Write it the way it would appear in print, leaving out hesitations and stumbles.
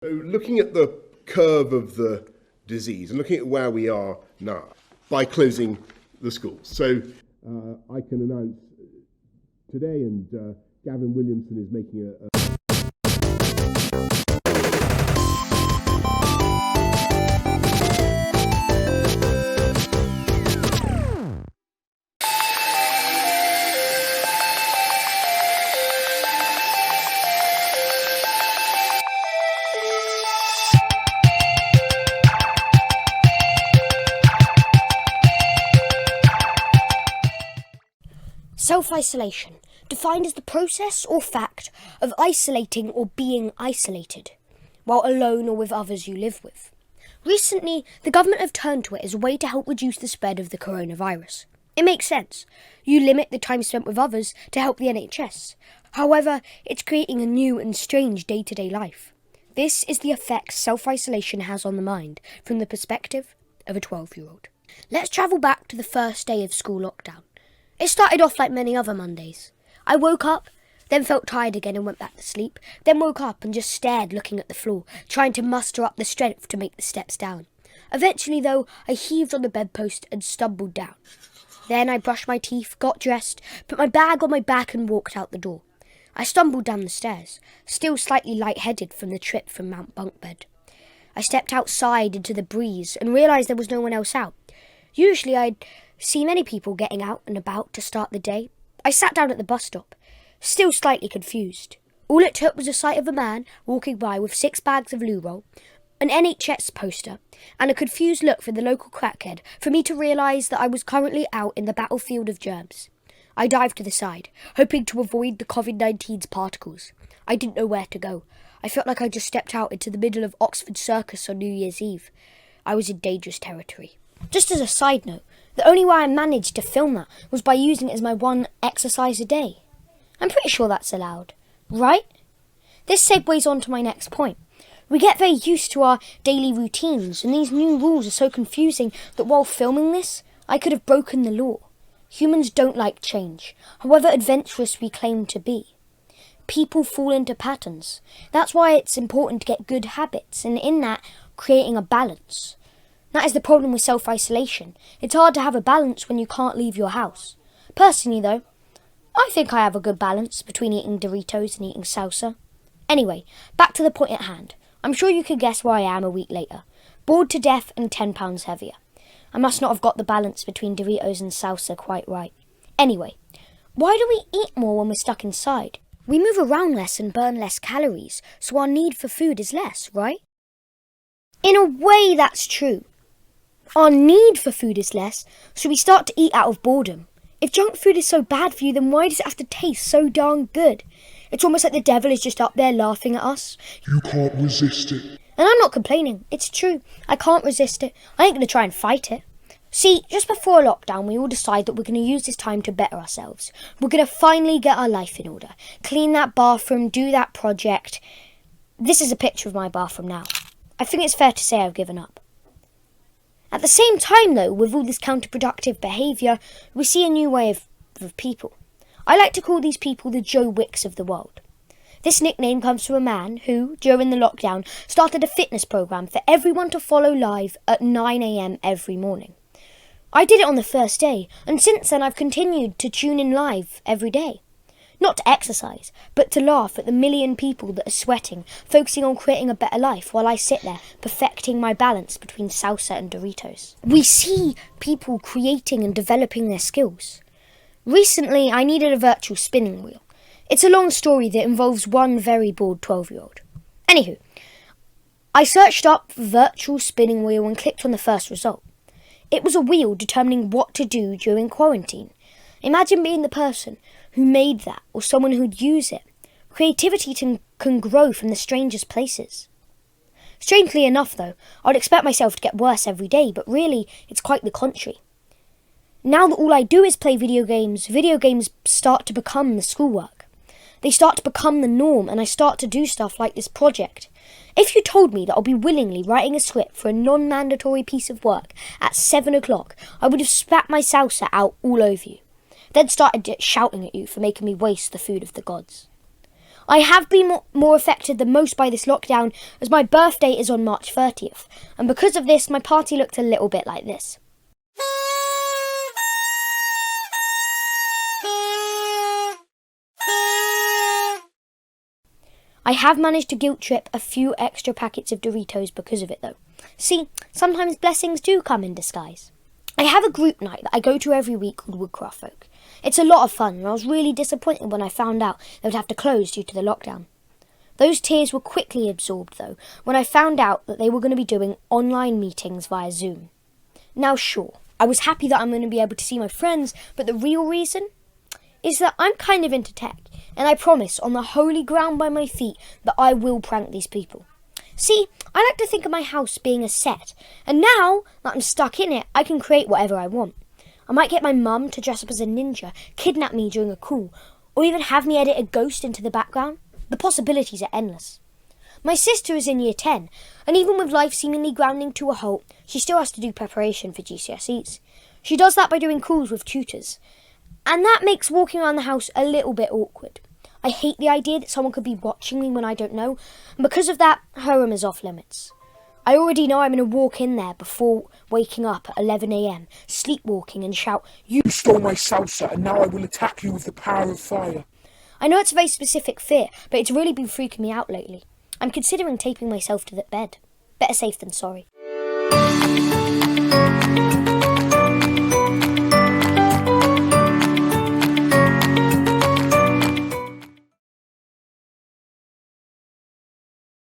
So looking at the curve of the disease and looking at where we are now by closing the schools. So I can announce today, and Gavin Williamson is making a Self-isolation, defined as the process or fact of isolating or being isolated, while alone or with others you live with. Recently, the government have turned to it as a way to help reduce the spread of the coronavirus. It makes sense. You limit the time spent with others to help the NHS. However, it's creating a new and strange day-to-day life. This is the effect self-isolation has on the mind from the perspective of a 12-year-old. Let's travel back to the first day of school lockdown. It started off like many other Mondays. I woke up, then felt tired again and went back to sleep, then woke up and just stared looking at the floor, trying to muster up the strength to make the steps down. Eventually, though, I heaved on the bedpost and stumbled down. Then I brushed my teeth, got dressed, put my bag on my back and walked out the door. I stumbled down the stairs, still slightly lightheaded from the trip from Mount Bunkbed. I stepped outside into the breeze and realised there was no one else out. Usually I'd see many people getting out and about to start the day. I sat down at the bus stop, still slightly confused. All it took was the sight of a man walking by with 6 bags of loo roll, an NHS poster, and a confused look from the local crackhead for me to realise that I was currently out in the battlefield of germs. I dived to the side, hoping to avoid the COVID-19's particles. I didn't know where to go. I felt like I just stepped out into the middle of Oxford Circus on New Year's Eve. I was in dangerous territory. Just as a side note, the only way I managed to film that was by using it as my one exercise a day. I'm pretty sure that's allowed, right? This segues on to my next point. We get very used to our daily routines, and these new rules are so confusing that while filming this, I could have broken the law. Humans don't like change, however adventurous we claim to be. People fall into patterns. That's why it's important to get good habits, and in that, creating a balance. That is the problem with self-isolation. It's hard to have a balance when you can't leave your house. Personally, though, I think I have a good balance between eating Doritos and eating salsa. Anyway, back to the point at hand. I'm sure you can guess where I am a week later. Bored to death and 10 pounds heavier. I must not have got the balance between Doritos and salsa quite right. Anyway, why do we eat more when we're stuck inside? We move around less and burn less calories, so our need for food is less, right? In a way, that's true. Our need for food is less, so we start to eat out of boredom. If junk food is so bad for you, then why does it have to taste so darn good? It's almost like the devil is just up there laughing at us. You can't resist it. And I'm not complaining. It's true. I can't resist it. I ain't going to try and fight it. See, just before lockdown, we all decide that we're going to use this time to better ourselves. We're going to finally get our life in order. Clean that bathroom, do that project. This is a picture of my bathroom now. I think it's fair to say I've given up. At the same time, though, with all this counterproductive behaviour, we see a new way of people. I like to call these people the Joe Wicks of the world. This nickname comes from a man who, during the lockdown, started a fitness programme for everyone to follow live at 9 a.m. every morning. I did it on the first day, and since then I've continued to tune in live every day. Not to exercise, but to laugh at the million people that are sweating, focusing on creating a better life while I sit there, perfecting my balance between salsa and Doritos. We see people creating and developing their skills. Recently, I needed a virtual spinning wheel. It's a long story that involves one very bored 12-year-old. Anywho, I searched up virtual spinning wheel and clicked on the first result. It was a wheel determining what to do during quarantine. Imagine being the person who made that, or someone who'd use it. Creativity can grow from the strangest places. Strangely enough, though, I'd expect myself to get worse every day, but really, it's quite the contrary. Now that all I do is play video games start to become the schoolwork. They start to become the norm, and I start to do stuff like this project. If you told me that I'll be willingly writing a script for a non-mandatory piece of work at 7 o'clock, I would have spat my salsa out all over you. Then started shouting at you for making me waste the food of the gods. I have been more affected than most by this lockdown, as my birthday is on March 30th, and because of this, my party looked a little bit like this. I have managed to guilt trip a few extra packets of Doritos because of it though. See, sometimes blessings do come in disguise. I have a group night that I go to every week called Woodcraft Folk. It's a lot of fun, and I was really disappointed when I found out they would have to close due to the lockdown. Those tears were quickly absorbed though when I found out that they were going to be doing online meetings via Zoom. Now sure, I was happy that I'm going to be able to see my friends, but the real reason is that I'm kind of into tech, and I promise on the holy ground by my feet that I will prank these people. See, I like to think of my house being a set, and now that I'm stuck in it, I can create whatever I want. I might get my mum to dress up as a ninja, kidnap me during a call, or even have me edit a ghost into the background. The possibilities are endless. My sister is in year 10, and even with life seemingly grounding to a halt, she still has to do preparation for GCSEs. She does that by doing calls with tutors, and that makes walking around the house a little bit awkward. I hate the idea that someone could be watching me when I don't know, and because of that, her room is off limits. I already know I'm going to walk in there before waking up at 11 a.m, sleepwalking and shout, You stole my salsa, and now I will attack you with the power of fire. I know it's a very specific fear, but it's really been freaking me out lately. I'm considering taping myself to the bed. Better safe than sorry.